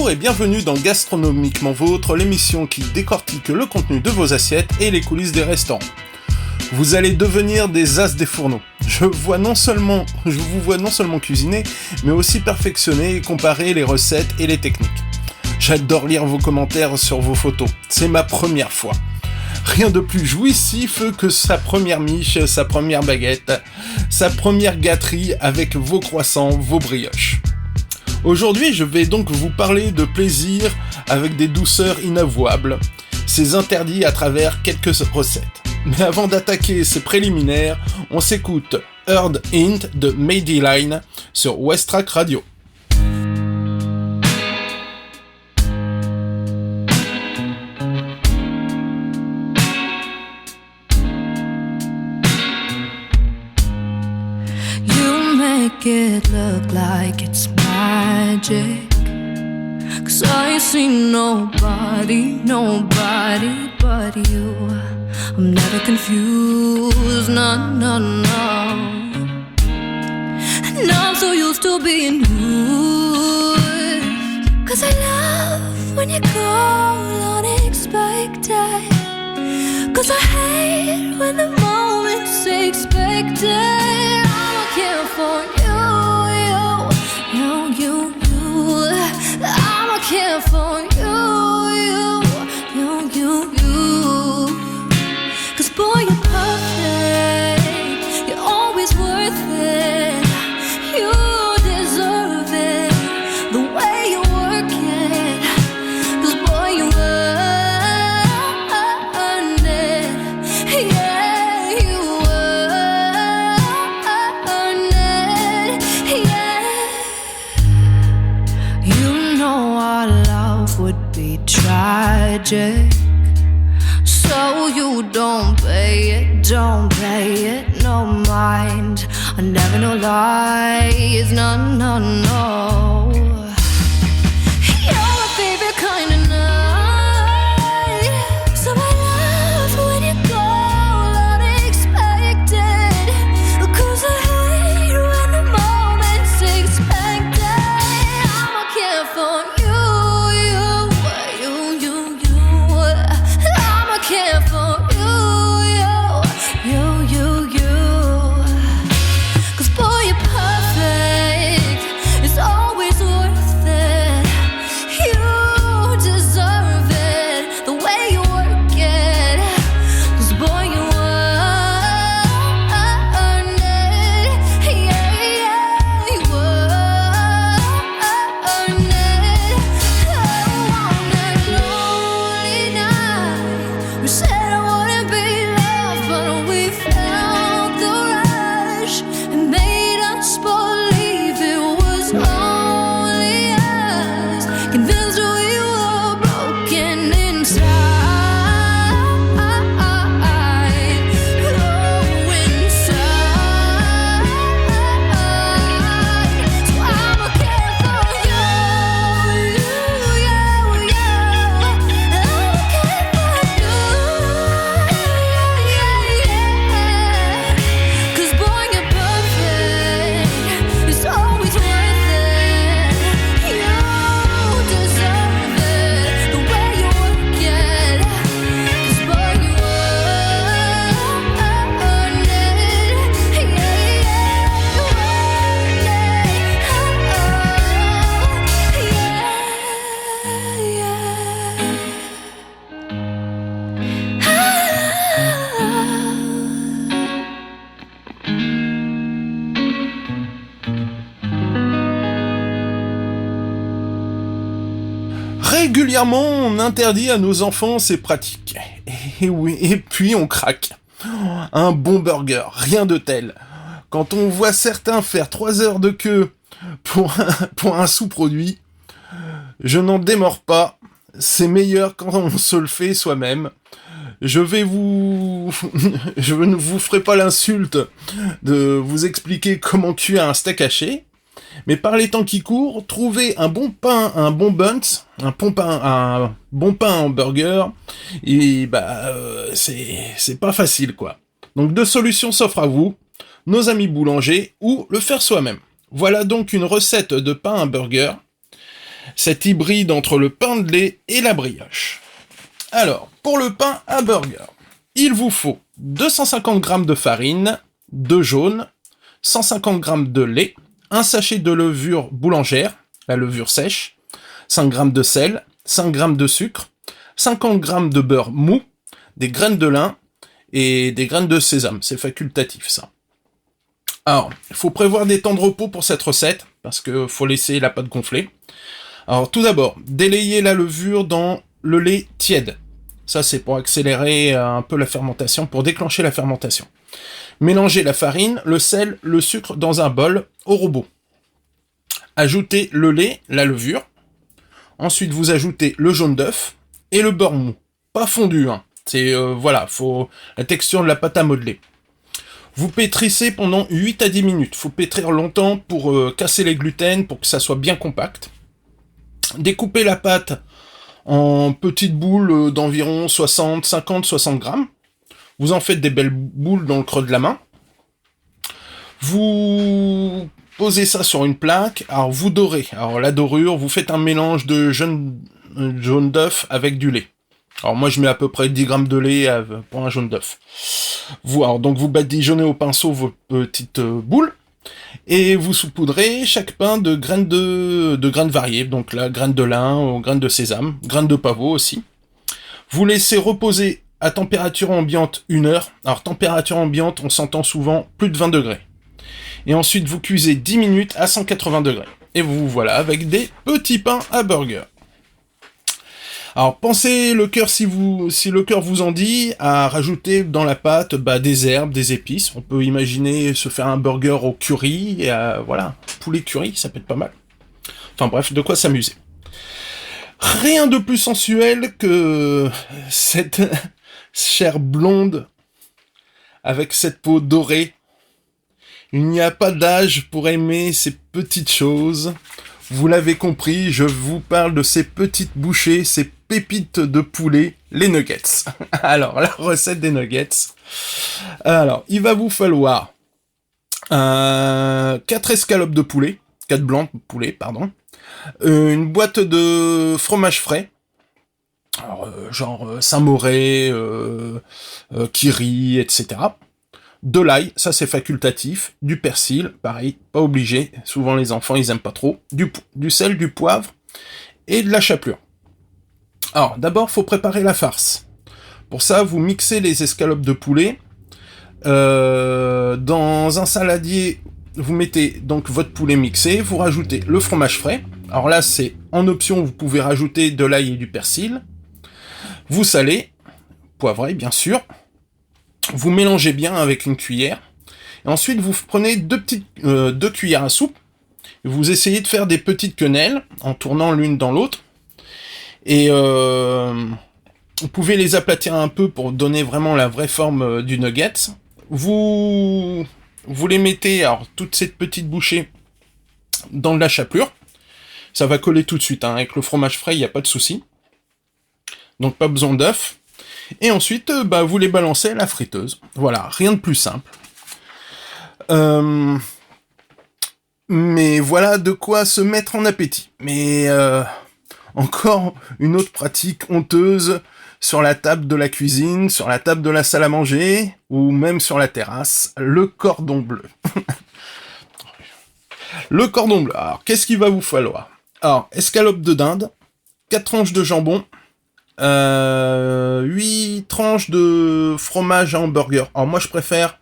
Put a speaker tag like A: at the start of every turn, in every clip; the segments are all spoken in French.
A: Bonjour et bienvenue dans Gastronomiquement Vôtre, l'émission qui décortique le contenu de vos assiettes et les coulisses des restaurants. Vous allez devenir des as des fourneaux. Je vous vois non seulement cuisiner, mais aussi perfectionner et comparer les recettes et les techniques. J'adore lire vos commentaires sur vos photos, c'est ma première fois. Rien de plus jouissif que sa première miche, sa première baguette, sa première gâterie avec vos croissants, vos brioches. Aujourd'hui, je vais donc vous parler de plaisir avec des douceurs inavouables. C'est interdit à travers quelques recettes. Mais avant d'attaquer ces préliminaires, on s'écoute Heard Hint de Mady Line sur Westrack Radio.
B: It look like it's magic, 'cause I ain't seen nobody but you. I'm never confused, no. And I'm so used to being used, 'cause I love when you call unexpected, 'cause I hate when the moment's expected. I'ma care for you. I'ma care for you. 'Cause boy, you're perfect. You're always worth it. You deserve it. The way you work it. 'Cause boy, you earned it. Yeah, you earned it. Yeah. You know our love would be tragic, so you don't pay it no mind. I never know lies, no. You're my favorite kind of night, so I love when you go unexpected, 'cause I hate when the moment's expected. I'ma care for you. I'ma care for you. 'Cause boy, you're perfect. It's always worth it. You deserve it. The way you work it. 'Cause boy, you earned it. Yeah, you earned it. On that lonely night, we said I wouldn't be loved, but we felt the rush and made us believe it was only us. Convinced we were broken inside. Oh, inside. So I'ma care for you. I'ma care for you. 'Cause boy, you're perfect. It's always worth it. You deserve it. The way you work it. 'Cause boy, you earned it. Yeah, you
A: Régulièrement, on interdit à nos enfants ces pratiques. Et oui, et puis on craque. Un bon burger, rien de tel. Quand on voit certains faire 3 heures de queue pour un sous-produit, je n'en démords pas. C'est meilleur quand on se le fait soi-même. Je ne vous ferai pas l'insulte de vous expliquer comment cuire un steak haché, mais par les temps qui courent, trouver un bon pain, un bon buns, un bon pain en burger, et c'est pas facile quoi. Donc 2 solutions s'offrent à vous, nos amis boulangers ou le faire soi-même. Voilà donc une recette de pain à burger. Cet hybride entre le pain de lait et la brioche. Alors, pour le pain à burger, il vous faut 250 g de farine, d'œufs jaunes, 150 g de lait, un sachet de levure boulangère, la levure sèche, 5 g de sel, 5 g de sucre, 50 g de beurre mou, des graines de lin et des graines de sésame. C'est facultatif, ça. Alors, il faut prévoir des temps de repos pour cette recette, parce qu'il faut laisser la pâte gonfler. Alors, tout d'abord, délayez la levure dans le lait tiède. Ça, c'est pour accélérer un peu la fermentation, pour déclencher la fermentation. Mélangez la farine, le sel, le sucre dans un bol au robot. Ajoutez le lait, la levure. Ensuite, vous ajoutez le jaune d'œuf et le beurre mou. Pas fondu, hein. C'est, voilà, faut la texture de la pâte à modeler. Vous pétrissez pendant 8 à 10 minutes. Faut pétrir longtemps pour casser les gluten, pour que ça soit bien compact. Découpez la pâte en petites boules d'environ 50-60 grammes. Vous en faites des belles boules dans le creux de la main. Vous posez ça sur une plaque. Alors vous dorez. Alors la dorure, vous faites un mélange de jaune d'œuf avec du lait. Alors moi je mets à peu près 10 grammes de lait pour un jaune d'œuf. Donc vous badigeonnez au pinceau vos petites boules et vous saupoudrez chaque pain de graines variées. Donc là, graines de lin, graines de sésame, graines de pavot aussi. Vous laissez reposer à température ambiante 1 heure. Alors température ambiante, on s'entend souvent plus de 20 degrés. Et ensuite vous cuisez 10 minutes à 180 degrés. Et vous voilà avec des petits pains à burger. Alors pensez le cœur si le cœur vous en dit à rajouter dans la pâte des herbes, des épices. On peut imaginer se faire un burger au curry, et voilà, poulet curry, ça peut être pas mal. Enfin bref, de quoi s'amuser. Rien de plus sensuel que cette chair blonde avec cette peau dorée. Il n'y a pas d'âge pour aimer ces petites choses. Vous l'avez compris, je vous parle de ces petites bouchées, ces pépites de poulet, les nuggets. Alors, la recette des nuggets. Alors, il va vous falloir 4 escalopes de poulet, 4 blancs de poulet, pardon. Une boîte de fromage frais. Alors, genre Saint-Mauré, Kiri, etc. De l'ail, ça c'est facultatif, du persil, pareil, pas obligé, souvent les enfants ils aiment pas trop, du sel, du poivre et de la chapelure. Alors d'abord faut préparer la farce. Pour ça vous mixez les escalopes de poulet, dans un saladier vous mettez donc votre poulet mixé, vous rajoutez le fromage frais, alors là c'est en option, vous pouvez rajouter de l'ail et du persil, vous salez, poivrez bien sûr, vous mélangez bien avec une cuillère, et ensuite vous prenez 2 cuillères à soupe, et vous essayez de faire des petites quenelles, en tournant l'une dans l'autre, et vous pouvez les aplatir un peu pour donner vraiment la vraie forme du nugget. Vous les mettez, alors toutes ces petites bouchées, dans de la chapelure, ça va coller tout de suite, hein. Avec le fromage frais, il n'y a pas de souci, donc pas besoin d'œufs. Et ensuite, vous les balancez à la friteuse. Voilà, rien de plus simple. Mais voilà de quoi se mettre en appétit. Mais encore une autre pratique honteuse sur la table de la cuisine, sur la table de la salle à manger, ou même sur la terrasse, le cordon bleu. Le cordon bleu. Alors, qu'est-ce qu'il va vous falloir? Alors, escalope de dinde, 4 tranches de jambon, 8 tranches de fromage à hamburger. Alors moi je préfère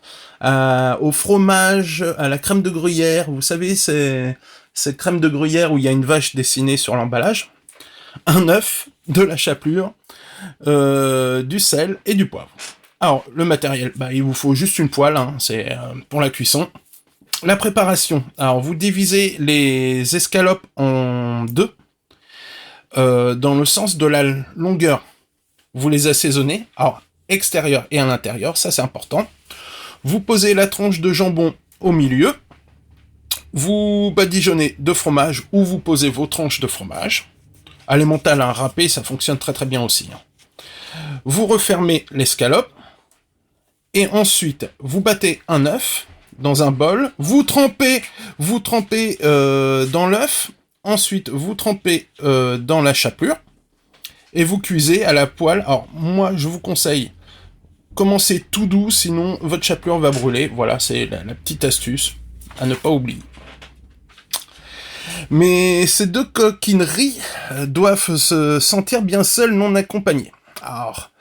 A: au fromage à la crème de gruyère. Vous savez, c'est cette crème de gruyère où il y a une vache dessinée sur l'emballage. Un œuf, de la chapelure, du sel et du poivre. Alors le matériel, il vous faut juste une poêle, hein, c'est pour la cuisson. La préparation. Alors vous divisez les escalopes en 2. Dans le sens de la longueur, vous les assaisonnez, alors extérieur et à l'intérieur, ça c'est important. Vous posez la tranche de jambon au milieu, vous badigeonnez de fromage ou vous posez vos tranches de fromage. À l'emmental, un râpé, ça fonctionne très très bien aussi. Vous refermez l'escalope et ensuite vous battez un œuf dans un bol, vous trempez dans l'œuf. Ensuite, vous trempez dans la chapelure et vous cuisez à la poêle. Alors, moi, je vous conseille, commencez tout doux, sinon votre chapelure va brûler. Voilà, c'est la petite astuce à ne pas oublier. Mais ces deux coquineries doivent se sentir bien seules, non accompagnées. Alors,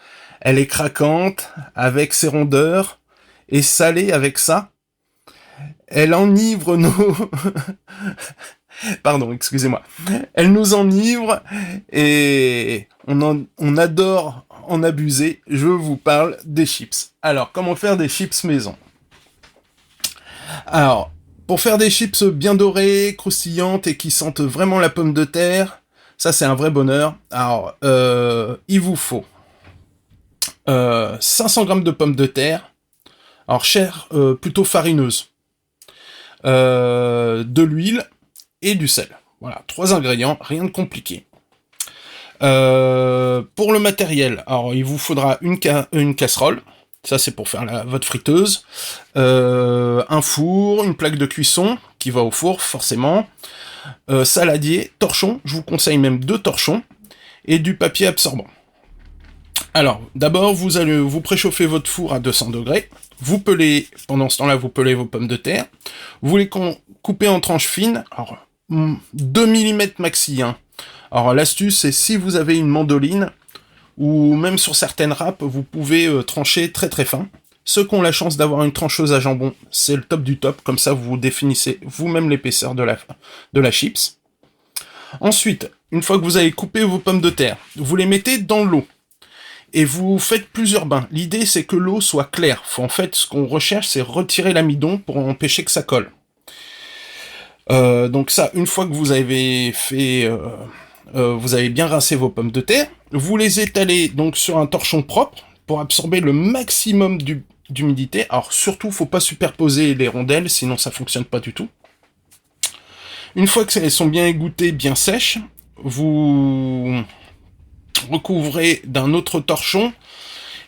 A: elle est craquante avec ses rondeurs et salée avec ça. Elle enivre nos... Pardon, excusez-moi. Elle nous enivre et on adore en abuser. Je vous parle des chips. Alors, comment faire des chips maison ? Alors, pour faire des chips bien dorées, croustillantes et qui sentent vraiment la pomme de terre, ça c'est un vrai bonheur. Alors, il vous faut 500 g de pommes de terre, alors chair plutôt farineuse, de l'huile et du sel. Voilà, 3 ingrédients, rien de compliqué. Pour le matériel, alors il vous faudra une casserole. Ça, c'est pour faire votre friteuse. Un four, une plaque de cuisson qui va au four, forcément. Saladier, torchon. Je vous conseille même 2 torchons. Et du papier absorbant. Alors, d'abord, vous allez vous préchauffer votre four à 200 degrés. Vous pelez, pendant ce temps-là, vous pelez vos pommes de terre. Vous les coupez en tranches fines. Alors, 2 mm maxi. Hein. Alors, l'astuce, c'est si vous avez une mandoline, ou même sur certaines râpes, vous pouvez trancher très très fin. Ceux qui ont la chance d'avoir une trancheuse à jambon, c'est le top du top, comme ça vous définissez vous-même l'épaisseur de la chips. Ensuite, une fois que vous avez coupé vos pommes de terre, vous les mettez dans l'eau. Et vous faites plusieurs bains. L'idée c'est que l'eau soit claire. En fait, ce qu'on recherche, c'est retirer l'amidon pour empêcher que ça colle. Donc ça, une fois que vous avez fait... vous avez bien rincé vos pommes de terre, vous les étalez donc sur un torchon propre pour absorber le maximum d'humidité. Alors surtout, faut pas superposer les rondelles, sinon ça fonctionne pas du tout. Une fois qu'elles sont bien égouttées, bien sèches, vous recouvrez d'un autre torchon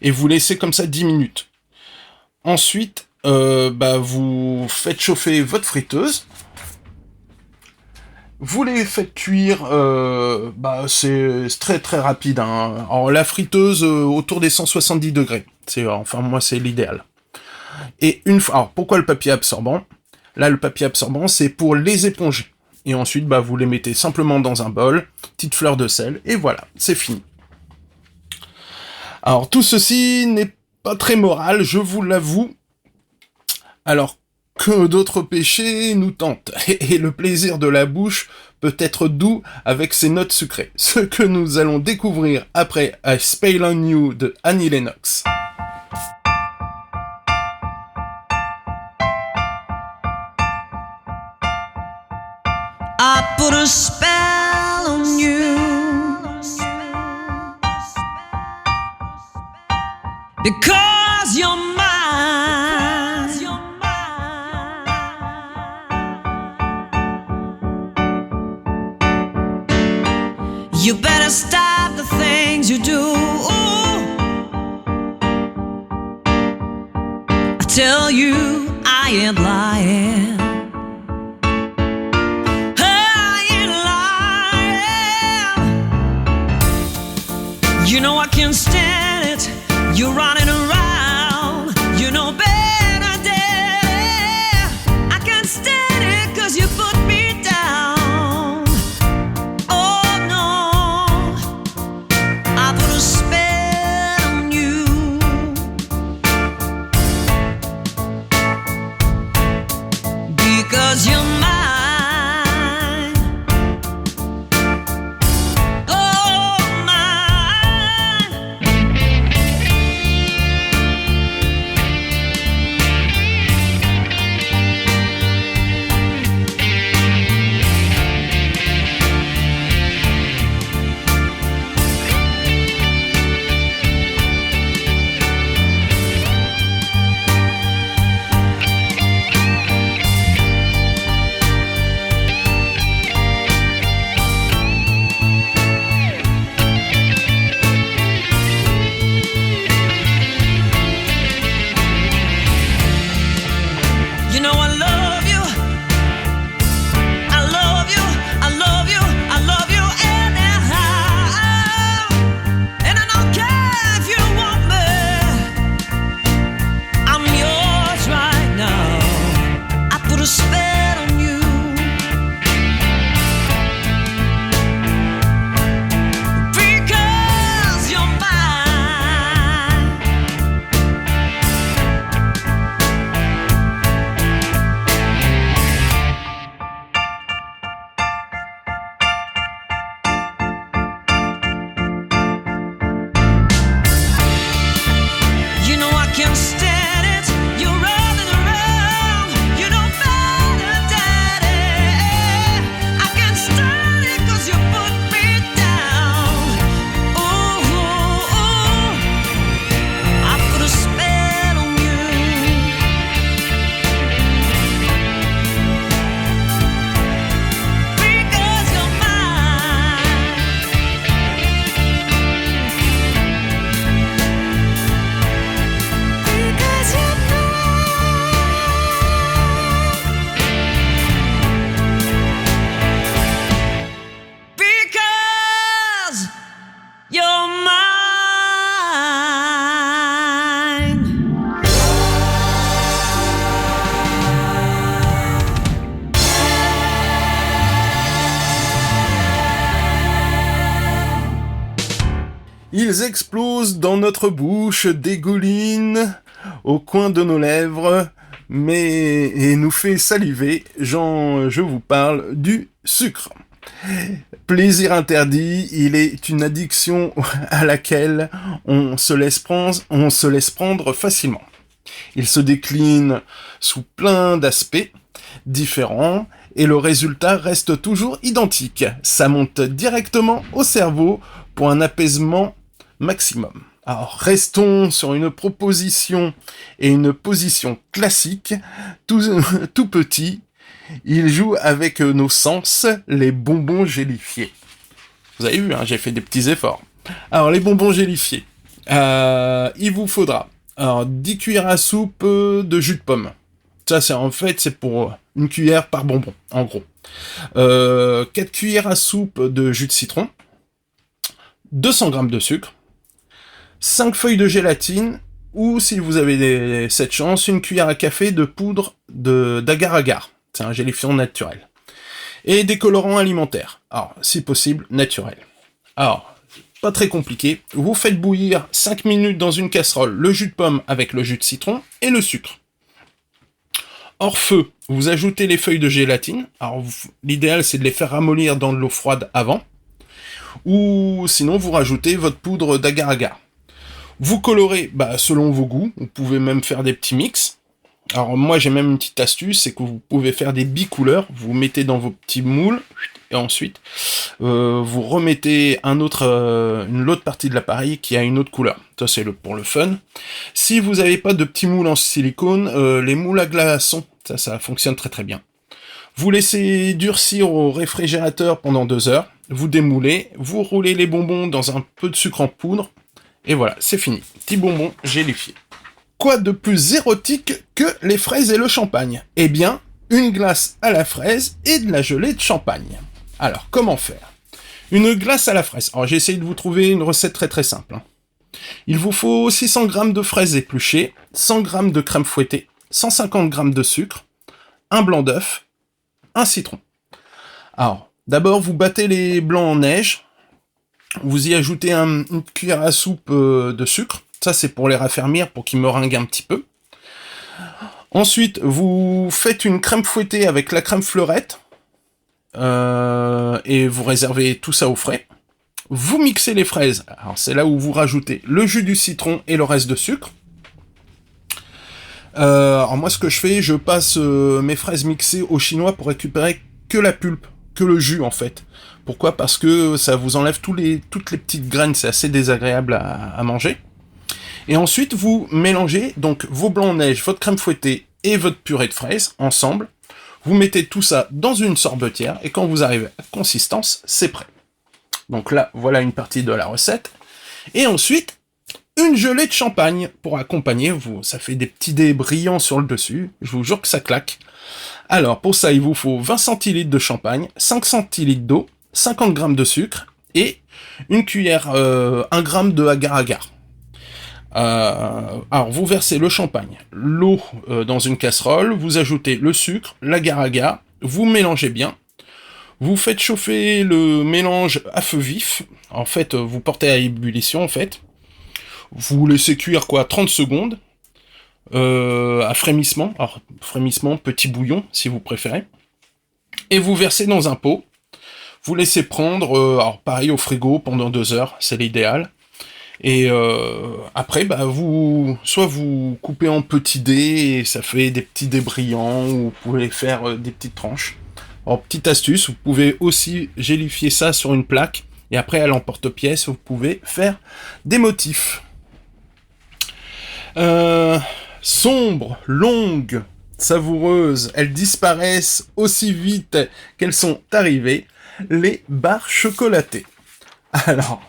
A: et vous laissez comme ça 10 minutes. Ensuite, vous faites chauffer votre friteuse. Vous les faites cuire, c'est très très rapide. Hein. Alors la friteuse autour des 170 degrés. Moi c'est l'idéal. Et alors pourquoi le papier absorbant ? Là le papier absorbant c'est pour les éponger. Et ensuite vous les mettez simplement dans un bol, petite fleur de sel, et voilà, c'est fini. Alors tout ceci n'est pas très moral, je vous l'avoue. Alors que d'autres péchés nous tentent, et le plaisir de la bouche peut être doux avec ses notes sucrées. Ce que nous allons découvrir après I Spell on You de Annie Lennox.
C: I put a spell on you because you're mine. You better stop the things you do. I tell you, I ain't lying. I ain't lying. You know I can't stand it. You're running around. You know better, Daddy. I can't stand it 'cause you put me down. Because you're mine, oh mine.
A: Ils explosent dans notre bouche, dégoulinent au coin de nos lèvres, et nous fait saliver. Je vous parle du sucre. Plaisir interdit, il est une addiction à laquelle on se laisse prendre facilement. Il se décline sous plein d'aspects différents et le résultat reste toujours identique. Ça monte directement au cerveau pour un apaisement maximum. Alors, restons sur une proposition et une position classique, tout petit. Il joue avec nos sens, les bonbons gélifiés. Vous avez vu, hein, j'ai fait des petits efforts. Alors, les bonbons gélifiés. Il vous faudra 10 cuillères à soupe de jus de pomme. Ça, c'est pour une cuillère par bonbon, en gros. 4 cuillères à soupe de jus de citron. 200 g de sucre. 5 feuilles de gélatine. Ou, si vous avez cette chance, une cuillère à café de poudre d'agar-agar. C'est un gélifiant naturel. Et des colorants alimentaires. Alors, si possible, naturels. Alors, pas très compliqué. Vous faites bouillir 5 minutes dans une casserole le jus de pomme avec le jus de citron et le sucre. Hors feu, vous ajoutez les feuilles de gélatine. Alors, l'idéal, c'est de les faire ramollir dans de l'eau froide avant. Ou sinon, vous rajoutez votre poudre d'agar-agar. Vous colorez selon vos goûts. Vous pouvez même faire des petits mix. Alors moi j'ai même une petite astuce, c'est que vous pouvez faire des bicouleurs, vous mettez dans vos petits moules, et ensuite vous remettez une autre partie de l'appareil qui a une autre couleur. Ça c'est pour le fun. Si vous n'avez pas de petits moules en silicone, les moules à glaçons, ça fonctionne très très bien. Vous laissez durcir au réfrigérateur pendant 2 heures, vous démoulez, vous roulez les bonbons dans un peu de sucre en poudre, et voilà, c'est fini. Petit bonbon gélifié. Quoi de plus érotique que les fraises et le champagne ? Eh bien, une glace à la fraise et de la gelée de champagne. Alors, comment faire ? Une glace à la fraise. Alors, j'ai essayé de vous trouver une recette très très simple. Il vous faut 600 g de fraises épluchées, 100 g de crème fouettée, 150 g de sucre, un blanc d'œuf, un citron. Alors, d'abord, vous battez les blancs en neige, vous y ajoutez une cuillère à soupe de sucre. Ça, c'est pour les raffermir, pour qu'ils meringuent un petit peu. Ensuite, vous faites une crème fouettée avec la crème fleurette. Et vous réservez tout ça au frais. Vous mixez les fraises. Alors, c'est là où vous rajoutez le jus du citron et le reste de sucre. Alors, moi, ce que je fais, je passe mes fraises mixées au chinois pour récupérer que la pulpe, que le jus, en fait. Pourquoi ? Parce que ça vous enlève toutes les petites graines. C'est assez désagréable à manger. Et ensuite, vous mélangez donc vos blancs en neige, votre crème fouettée et votre purée de fraises ensemble. Vous mettez tout ça dans une sorbetière et quand vous arrivez à consistance, c'est prêt. Donc là, voilà une partie de la recette. Et ensuite, une gelée de champagne pour accompagner. Ça fait des petits dés brillants sur le dessus. Je vous jure que ça claque. Alors, pour ça, il vous faut 20 centilitres de champagne, 5 centilitres d'eau, 50 g de sucre et une cuillère, 1 g de agar-agar. Alors, vous versez le champagne, l'eau dans une casserole, vous ajoutez le sucre, l'agar-agar, vous mélangez bien, vous faites chauffer le mélange à feu vif, en fait, vous portez à ébullition, en fait, vous laissez cuire 30 secondes, à frémissement, alors frémissement, petit bouillon, si vous préférez, et vous versez dans un pot, vous laissez prendre, alors pareil au frigo pendant 2 heures, c'est l'idéal. Et après, soit vous coupez en petits dés et ça fait des petits dés brillants, ou vous pouvez faire des petites tranches. Alors, petite astuce, vous pouvez aussi gélifier ça sur une plaque et après à l'emporte-pièce, vous pouvez faire des motifs. Sombres, longues, savoureuses, elles disparaissent aussi vite qu'elles sont arrivées, les barres chocolatées. Alors,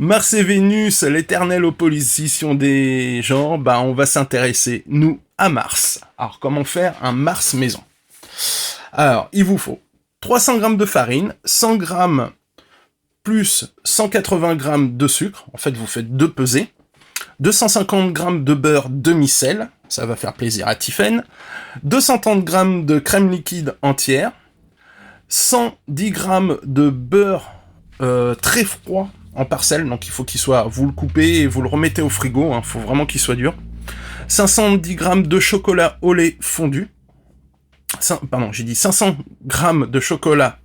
A: Mars et Vénus, l'éternelle opposition des genres, on va s'intéresser, nous, à Mars. Alors, comment faire un Mars maison ? Alors, il vous faut 300 g de farine, 100 g plus 180 g de sucre, en fait, vous faites 2 pesées, 250 g de beurre demi-sel, ça va faire plaisir à Tiffaine, 230 g de crème liquide entière, 110 g de beurre très froid, en parcelles, donc il faut qu'il soit... Vous le coupez et vous le remettez au frigo, hein, faut vraiment qu'il soit dur. 510 g de chocolat au lait fondu. J'ai dit 500 g de chocolat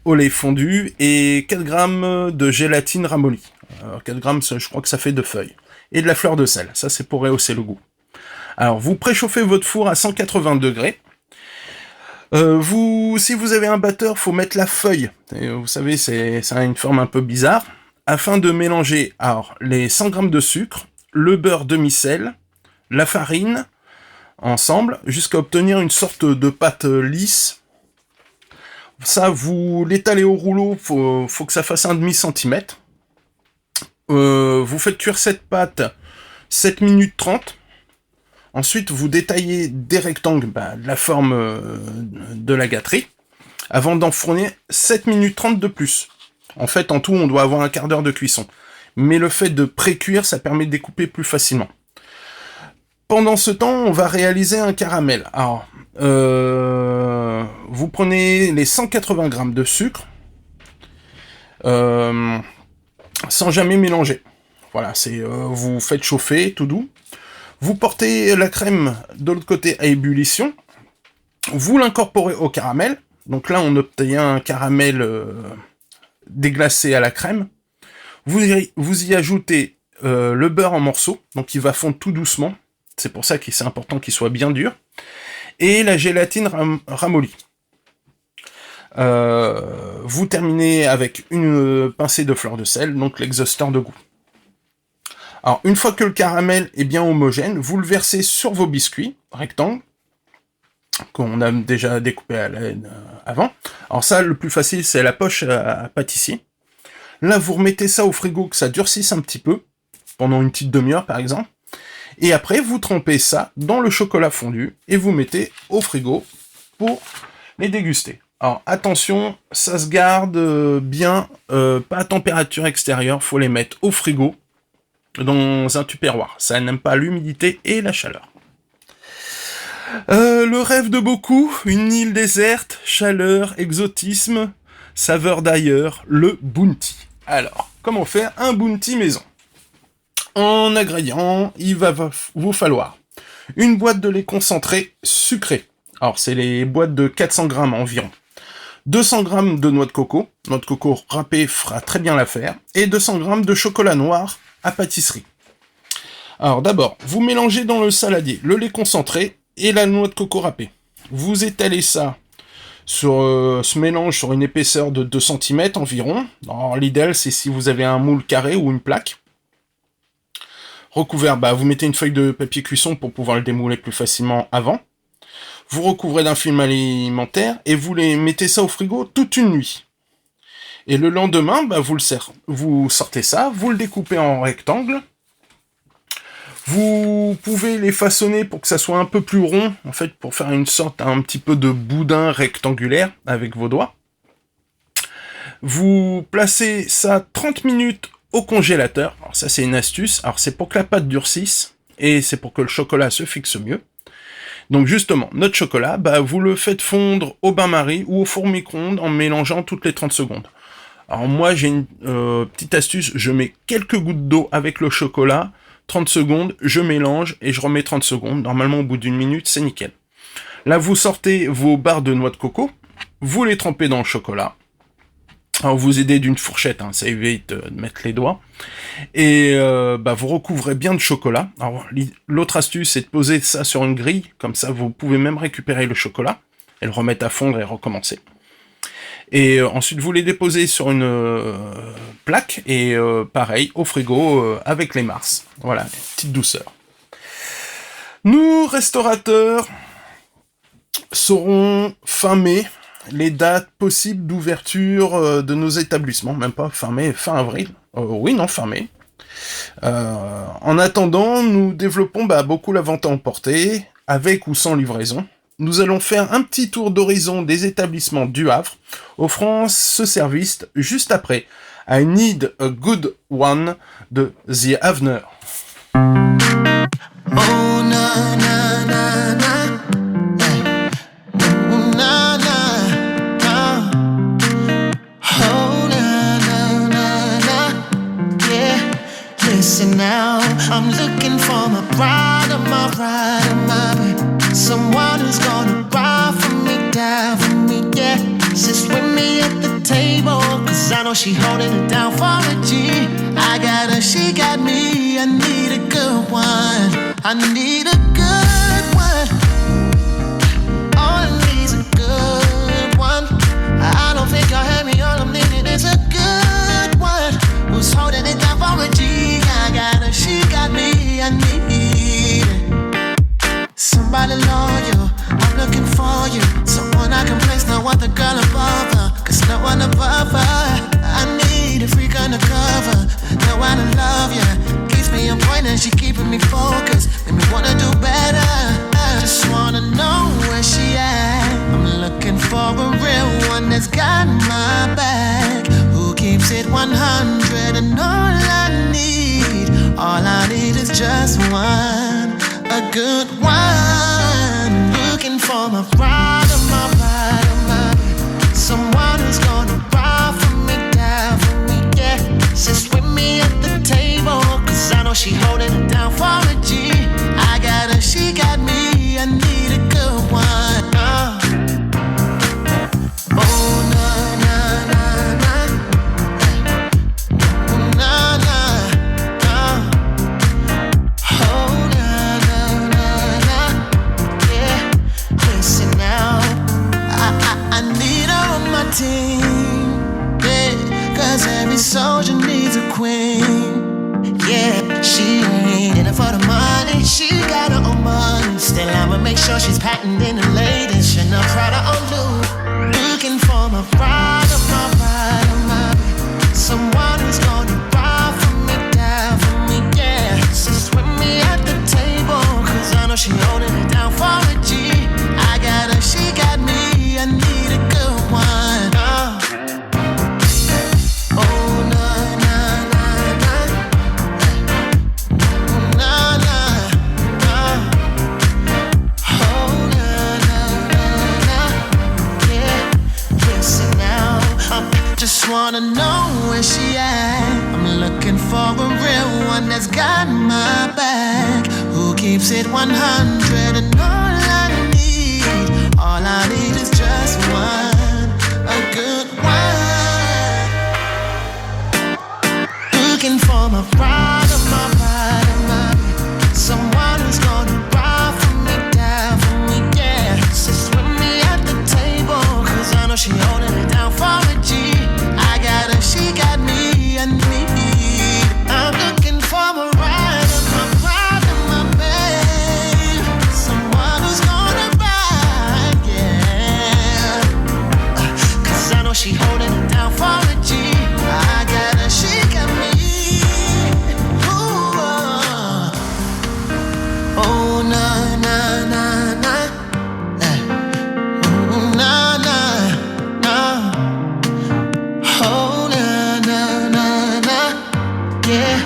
A: au lait fondu et 4 g de gélatine ramollie. 4 grammes, je crois que ça fait 2 feuilles. Et de la fleur de sel, ça c'est pour rehausser le goût. Alors, vous préchauffez votre four à 180 degrés. Si vous avez un batteur, faut mettre la feuille. Et vous savez, ça a une forme un peu bizarre. Afin de mélanger alors, les 100 g de sucre, le beurre demi-sel, la farine, ensemble, jusqu'à obtenir une sorte de pâte lisse. Ça, vous l'étalez au rouleau, faut que ça fasse un demi-centimètre. Vous faites cuire cette pâte 7 minutes 30. Ensuite, vous détaillez des rectangles de la forme de la gâterie, avant d'enfourner 7 minutes 30 de plus. En fait, en tout, on doit avoir un quart d'heure de cuisson. Mais le fait de pré-cuire, ça permet de découper plus facilement. Pendant ce temps, on va réaliser un caramel. Alors, vous prenez les 180 g de sucre, sans jamais mélanger. Voilà, vous faites chauffer, tout doux. Vous portez la crème de l'autre côté à ébullition. Vous l'incorporez au caramel. Donc là, on obtient un caramel déglacé à la crème. Vous y ajoutez le beurre en morceaux. Donc il va fondre tout doucement. C'est pour ça que c'est important qu'il soit bien dur. Et la gélatine ramollie. Vous terminez avec une pincée de fleur de sel, donc l'exhausteur de goût. Alors, une fois que le caramel est bien homogène, vous le versez sur vos biscuits rectangles, qu'on a déjà découpé à l'aide avant. Alors ça, le plus facile, c'est la poche à pâtissier. Là, vous remettez ça au frigo, que ça durcisse un petit peu, pendant une petite demi-heure par exemple. Et après, vous trempez ça dans le chocolat fondu, et vous mettez au frigo pour les déguster. Alors attention, ça se garde bien, pas à température extérieure, faut les mettre au frigo, dans un tupperware. Ça n'aime pas l'humidité et la chaleur. Le rêve de beaucoup, une île déserte, chaleur, exotisme, saveur d'ailleurs, le bounty. Alors, comment faire un bounty maison? En ingrédients, il va vous falloir une boîte de lait concentré sucré. Alors, c'est les boîtes de 400 g environ. 200 g de noix de coco râpée fera très bien l'affaire, et 200 g de chocolat noir à pâtisserie. Alors d'abord, vous mélangez dans le saladier le lait concentré et la noix de coco râpée. Vous étalez ça sur ce mélange sur une épaisseur de 2 cm environ. Alors l'idéal, c'est si vous avez un moule carré ou une plaque. Recouvert, vous mettez une feuille de papier cuisson pour pouvoir le démouler plus facilement avant. Vous recouvrez d'un film alimentaire et vous les mettez ça au frigo toute une nuit. Et le lendemain, vous sortez ça, vous le découpez en rectangles. Vous pouvez les façonner pour que ça soit un peu plus rond, en fait, pour faire une sorte un petit peu de boudin rectangulaire avec vos doigts. Vous placez ça 30 minutes au congélateur. Alors ça, c'est une astuce. Alors c'est pour que la pâte durcisse et c'est pour que le chocolat se fixe mieux. Donc justement, notre chocolat, vous le faites fondre au bain-marie ou au four micro-ondes en mélangeant toutes les 30 secondes. Alors moi, j'ai une petite astuce, je mets quelques gouttes d'eau avec le chocolat, 30 secondes, je mélange et je remets 30 secondes. Normalement, au bout d'une minute, c'est nickel. Là, vous sortez vos barres de noix de coco, vous les trempez dans le chocolat. Alors, vous aidez d'une fourchette, ça évite de mettre les doigts. Et vous recouvrez bien de chocolat. Alors, l'autre astuce, c'est de poser ça sur une grille. Comme ça, vous pouvez même récupérer le chocolat et le remettre à fondre et recommencer. Et ensuite, vous les déposez sur une plaque et pareil, au frigo avec les Mars. Voilà, petite douceur. Nous, restaurateurs, saurons fin mai les dates possibles d'ouverture de nos établissements. Même pas fin mai, fin avril. Fin mai. En attendant, nous développons beaucoup la vente à emporter, avec ou sans livraison. Nous allons faire un petit tour d'horizon des établissements du Havre, offrant ce service juste après I Need a Good One de The Havener.
D: Oh, na, na, na, na. Oh, na, na, na. Oh, na, na, na, na. know she holding it down for a G. I got her, she got me. I need a good one. I need a good one. All I need is a good one. I don't think you'll hear me. All I'm needing is a good one who's holding it down for a G. I got her, she got me. I need it. Somebody loyal, I'm looking for you. Someone I can place, no other girl above her. Cause no one above her. I need a freak undercover. Know how to love ya. Keeps me on point and she keeping me focused. Make me wanna do better. I just wanna know where she at. I'm looking for a real one that's got my back. Who keeps it 100 and all I need is just one. A good one. Looking for my ride or my ride or my someone who's gonna ride for me, down for me, yeah. Sits with me at the table, cause I know she holding it down for a G. I got her, she got me, I need a good one. Oh, na, na, na, na. Oh, na, na, na. Oh, na, na, na, na. Yeah, listen now. I need her on my team, yeah. Cause every soldier needs a queen. Yeah, she ain't in it for the money. She got her own money. Still I'ma make sure she's patenting the latest Chanel, Prada on Louis. Looking for my ride or my ride or my someone who's gonna ride for me, down for me, yeah. Sits with me at the table, cause I know she holding it down for a G. I got her, she got me, I need a good one. Oh, na, na, na, na. Oh, na, na, na. Oh, na, na, na, na. Yeah, listen now. I just wanna know where she at. I'm looking for a real one that's got my back. Who keeps it 100 and all I need is just one, a good one. Looking for my ride or my ride or my someone who's gonna ride for me, down for me, yeah. Sits with me at the table, cause I know she holding it down for a G. I got her, she got me, I need. I'm looking for my ride or my ride or my babe. Someone who's gonna ride, yeah. Cause I know she holding it down for a G. I got her, she got me. Ooh, oh, na, na, na, na. Ooh, na, na, na. Oh, na, na, na, na. Yeah.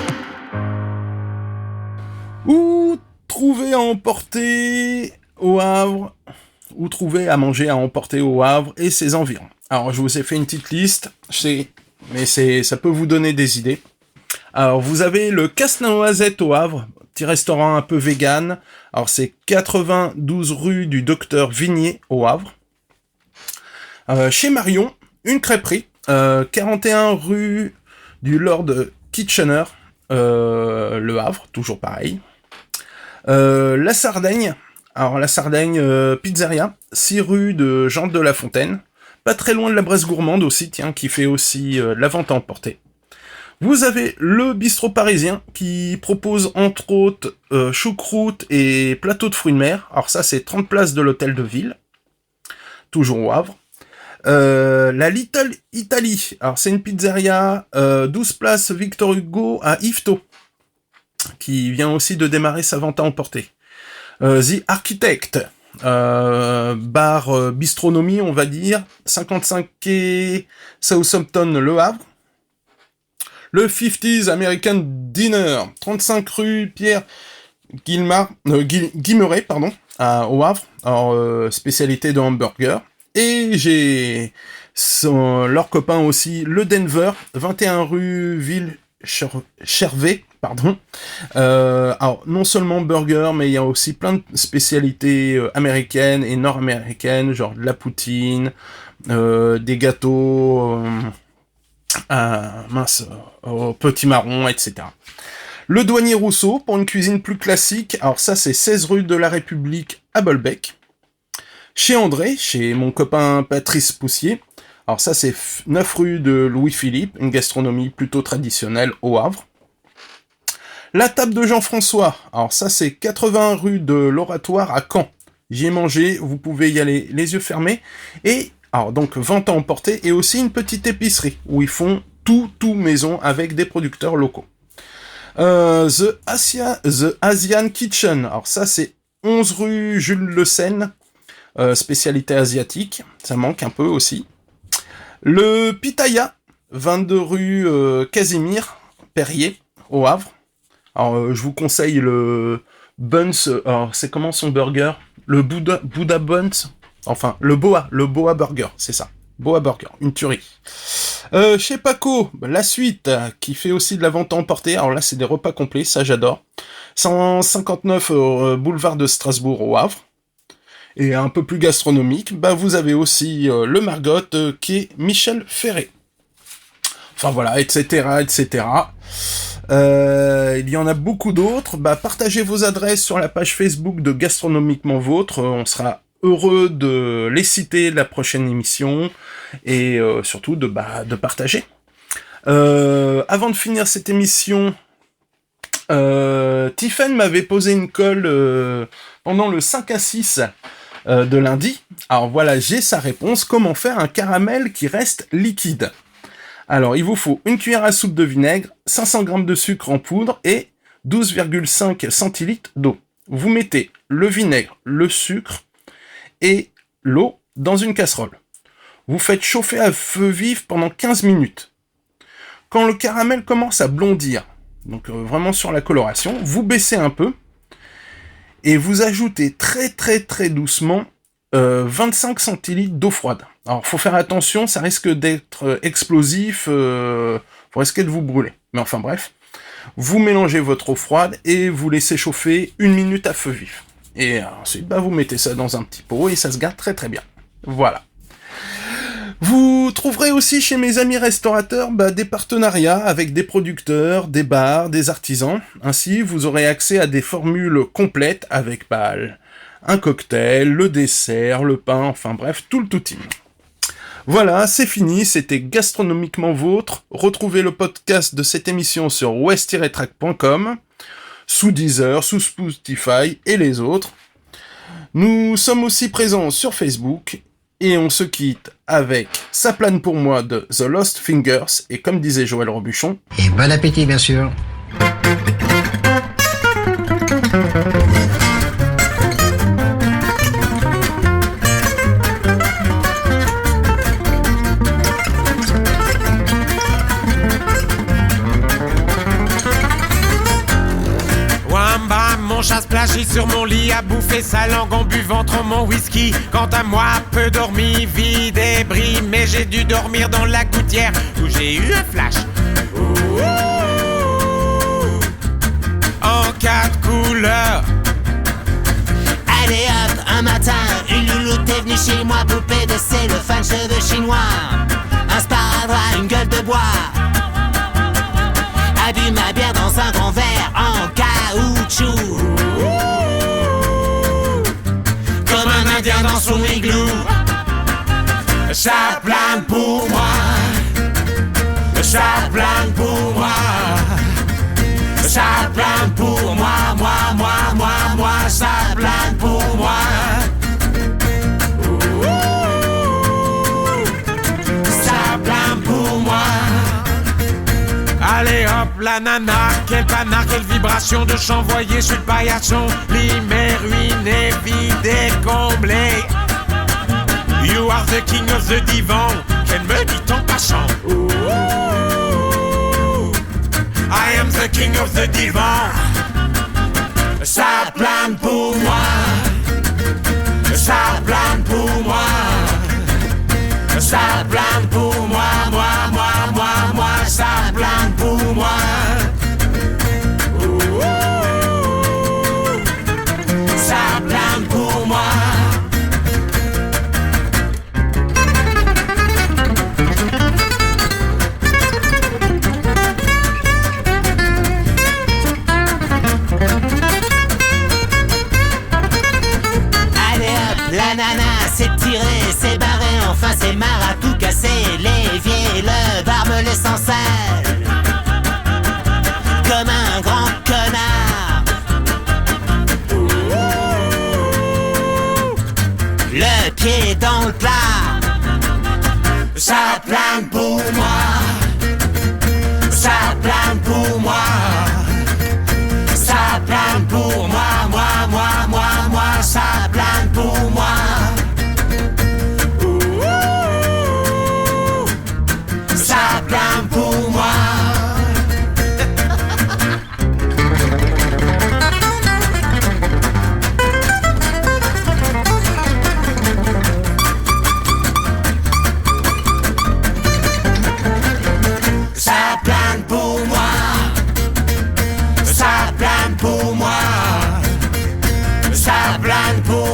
A: Ou trouver à emporter au Havre, ou trouver à manger à emporter au Havre et ses environs. Alors, je vous ai fait une petite liste, mais ça peut vous donner des idées. Alors, vous avez le Casse-Noisette au Havre, petit restaurant un peu vegan. Alors, c'est 92 rue du Docteur Vignier au Havre. Chez Marion, une crêperie, 41 rue du Lord Kitchener, Le Havre, toujours pareil. La Sardaigne, alors la Sardaigne Pizzeria, 6 rue de Jean de La Fontaine, pas très loin de la Bresse Gourmande aussi, tiens, qui fait aussi la vente à emporter. Vous avez le bistrot parisien qui propose entre autres choucroute et plateau de fruits de mer. Alors ça c'est 30 places de l'hôtel de ville, toujours au Havre. La Little Italy, alors c'est une pizzeria 12 places Victor Hugo à Yvetot, qui vient aussi de démarrer sa vente à emporter. The Architect, bar bistronomie on va dire, 55 quai Southampton Le Havre. Le 50s American Dinner, 35 rue Pierre Guimeret, au Havre, alors spécialité de hamburger. Et j'ai leur copain aussi, le Denver, 21 rue Ville Chervet, alors non seulement burger, mais il y a aussi plein de spécialités américaines et nord-américaines, genre de la poutine, des gâteaux, Au petit marron, etc. Le douanier Rousseau, pour une cuisine plus classique, alors ça c'est 16 rue de la République à Bolbec. Chez André, chez mon copain Patrice Poussier, alors ça c'est 9 rue de Louis-Philippe, une gastronomie plutôt traditionnelle au Havre. La table de Jean-François, alors ça c'est 80 rue de l'Oratoire à Caen. J'y ai mangé, vous pouvez y aller les yeux fermés. Et, alors donc vente à emporter, et aussi une petite épicerie, où ils font tout maison avec des producteurs locaux. The Asian Kitchen, alors ça c'est 11 rue Jules Le Seine, spécialité asiatique, ça manque un peu aussi. Le Pitaya, 22 rue Casimir Perrier, au Havre. Alors je vous conseille le Buns, alors c'est comment son burger ? Le Buddha Buns, enfin le Boa Burger, c'est ça. Boa Burger, une tuerie. Chez Paco, la suite, qui fait aussi de la vente à emporter. Alors là, c'est des repas complets, ça j'adore. 159 boulevard de Strasbourg au Havre. Et un peu plus gastronomique, vous avez aussi le Margot, qui est Michel Ferré. Enfin voilà, etc., etc. Il y en a beaucoup d'autres. Partagez vos adresses sur la page Facebook de Gastronomiquement Vôtre. On sera heureux de les citer la prochaine émission et surtout de partager. Avant de finir cette émission, Tiffen m'avait posé une colle pendant le 5 à 6 de lundi. Alors voilà, j'ai sa réponse. Comment faire un caramel qui reste liquide ? Alors, il vous faut une cuillère à soupe de vinaigre, 500 g de sucre en poudre et 12,5 centilitres d'eau. Vous mettez le vinaigre, le sucre et l'eau dans une casserole. Vous faites chauffer à feu vif pendant 15 minutes. Quand le caramel commence à blondir, donc vraiment sur la coloration, vous baissez un peu et vous ajoutez très doucement 25 centilitres d'eau froide. Alors, faut faire attention, ça risque d'être explosif, vous risquez de vous brûler. Mais enfin bref, vous mélangez votre eau froide et vous laissez chauffer 1 minute à feu vif. Et ensuite, vous mettez ça dans un petit pot et ça se garde très bien. Voilà. Vous trouverez aussi chez mes amis restaurateurs des partenariats avec des producteurs, des bars, des artisans. Ainsi, vous aurez accès à des formules complètes avec un cocktail, le dessert, le pain, enfin bref, tout le tout-team. Voilà, c'est fini, c'était Gastronomiquement Vôtre. Retrouvez le podcast de cette émission sur west-track.com, sous Deezer, sous Spotify et les autres. Nous sommes aussi présents sur Facebook et on se quitte avec Ça plane pour moi de The Lost Fingers et comme disait Joël Robuchon...
E: Et bon appétit bien sûr.
F: Mon chasse-plage sur mon lit à bouffer sa langue en buvant trop mon whisky. Quant à moi, peu dormi, vide et bris, mais j'ai dû dormir dans la gouttière où j'ai eu un flash. Ouh, en 4 couleurs.
D: Allez hop, un matin, une louloute est venue chez moi, poupée de cellophane, cheveux chinois, un sparadrap, une gueule de bois, a bu ma bière dans un grand verre en caoutchouc. Comme un indien dans son igloo. Ça plane pour moi. Ça plane pour moi. Ça plane pour moi, moi, ça plane pour moi. Ça plane pour moi.
F: Allez hop, la nana, quel panard, quelle vibration de ch'envoyer sur le paillasson. Limé, ruiné, vidé, comblé. You are the king of the divan, qu'elle me dit en passant. Ooh, I am the king of the divan. Ça plane pour moi. Ça plane pour moi. Ça plane pour moi, moi, ça plane pour moi. Ouh, ça plane pour moi.
E: L'ananas s'est tiré, s'est barré, enfin c'est marre à tout casser. L'évier, le bar me laisse en selle comme un grand connard. Le pied dans le plat, ça plane pour moi, ça plane pour moi, ça plane pour moi, moi, ça plane pour moi. Ça plane pour moi. Ça plane pour moi. Ça plane pour moi. Ça plane pour